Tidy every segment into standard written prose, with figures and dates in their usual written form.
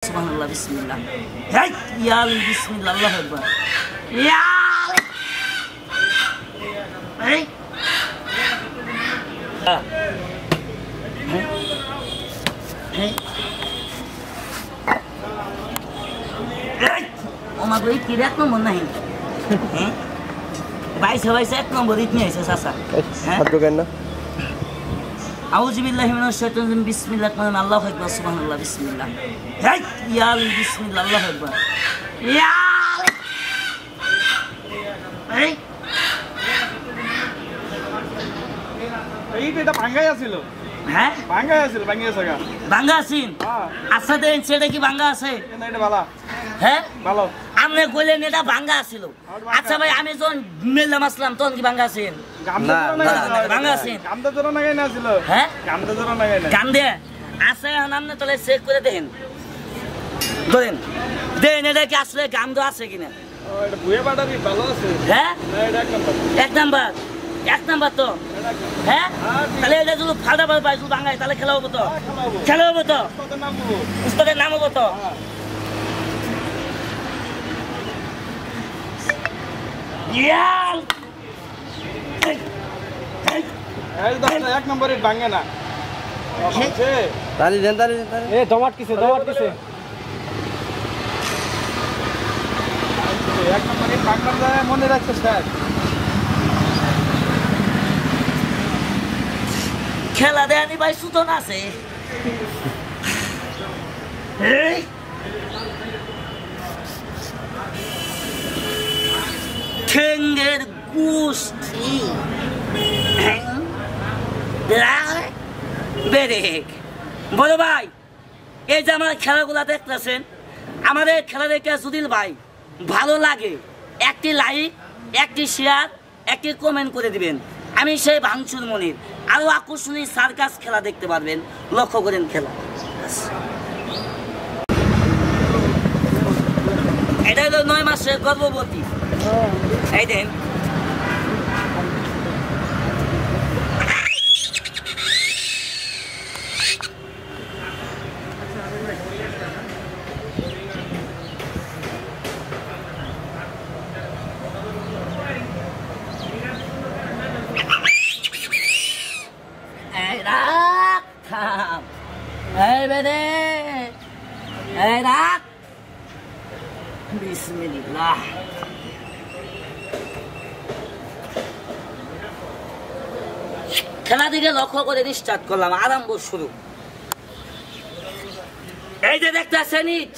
Subhanallah, bismillah. Hey, ya Ali, bismillah, Allah Akbar. Ya Ali. Hey. Hey. Hey. Oma gue kirat nomor nahi. Baik एक number इतनी है सासा हाथ करना आउज़ुबिल्लाहि मिनश्शैतानिर्रजीम बिस्मिल्लाहिर्रहमानिर्रहीम अल्लाहु अकबर सुबहानल्लाह बिस्मिल्लाह हे या अली बिस्मिल्लाह अल्लाहु अकबर या अली এইটা ভাঙাই আছিল হ্যাঁ ভাঙাই আছিল ভাঙিয়া জায়গা ভাঙা আছেন আচ্ছা দেন সেটা কি ভাঙা আছে না এটা ভালো হ্যাঁ ভালো আমনে কইলেন এটা ভাঙা ছিল আচ্ছা ভাই আমি যখন মেলাম আসলাম তখন কি ভাঙা আছেন না ভাঙা আছেন গামদা জোড়া লাগাই না ছিল হ্যাঁ গামদা জোড়া লাগাই না কান্দে আছে এখন আপনি তাহলে চেক করে দেখেন ধরেন দেন এটা কি আসলে গামদ আছে কিনা এটা বুয়ে বাটারি ভালো আছে হ্যাঁ না এটা এক নাম্বার তো হ্যাঁ তাহলে এটা যদি ফাটা পাই যদি ভাঙায় তাহলে খেলা হবো তো খেলা হবো তো উস্তাদের নাম হবো তো ইয়াল এই দাদা এক নম্বরে ভাঙে না আছে ताली देन এ দমাট কিছে এক নম্বরে ভাঙবার যায় মনে রাখছে স্যার খেলা দেয়নি ভাই সুতন আছে ঠেঙ্গের গোষ্ঠী বেরেক বলো ভাই এই যে আমার খেলাগুলা দেখতেছেন আমাদের খেলা দেখে সুদিল ভাই ভালো লাগে একটি লাইক একটি শেয়ার একটি কমেন্ট করে দিবেন আমি সেই ভাঙচুর মনির আরো আকর্ষণীয় সার্কাস খেলা দেখতে পারবেন লক্ষ্য করেন খেলা এটা হলো 9 মাসের গর্ভবতী এই দেন এই বেদে এই রাখ বিসমিল্লাহ খেলা দিকে লক্ষ্য করে স্টার্ট করলাম আরম্ভ শুরু এই যে দেখতেছেন ইট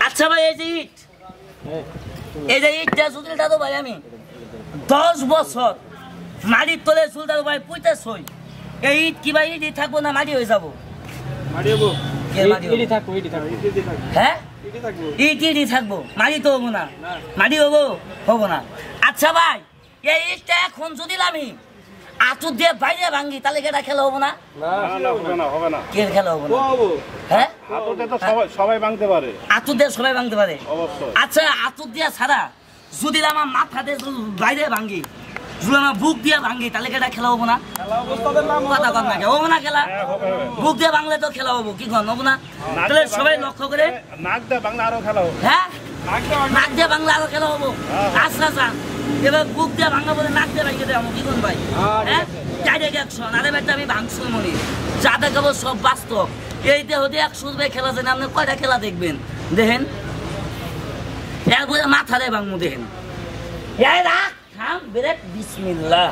আচ্ছা ভাই এই যে ইটটা সুদিলটা তো ভাই আমি 10 বছর মাটির তলে চুলটা ভাই পুইতে সই এই ইট কি ভাই ইট থাকবো না মাটি হয়ে যাবো হ্যাঁ ইটি থাকবো মাটি তো হবো না মাটি হবো না আচ্ছা ভাই এই ইটটা এখন যদি আমি আতুর দিয়ে বাইরে ভাঙ্গি তাহলে এটা খেলা হবো না কে খেলা হবো না হ্যাঁ সবাই ভাঙতে পারে আতুর দিয়ে সবাই ভাঙতে পারে আচ্ছা আতুর দিয়া ছাড়া যদি আমার মাথা দিয়ে বাইরে ভাঙ্গি যদি আমার বুক দিয়ে ভাঙ্গি তাহলে এটা খেলা হবো না কথা কর না হবো না খেলা বুক দিয়ে ভাঙলে তো খেলা হবো কি কন হবো না তাহলে সবাই লক্ষ্য করে নাক দিয়ে বাংলা আরো খেলা হবে হ্যাঁ নাক দিয়ে বাংলা আরো খেলা হবো আচ্ছা আচ্ছা এবার বুক দিয়ে ভাঙা বলে নাক দিয়ে ভাঙিয়ে দেবো কি কোন ভাই হ্যাঁ ডাইরেক্ট অ্যাকশন আরে ব্যাটা আমি ভাঙছুর মনি যা দেখাবো সব বাস্তব এই দেহ দিয়ে 100 ভাই খেলা জানেন আপনি কয়টা খেলা দেখবেন দেখেন একবারে মাথা দিয়ে ভাঙবো দেখেন এই রাখ থাম বেরেক বিসমিল্লাহ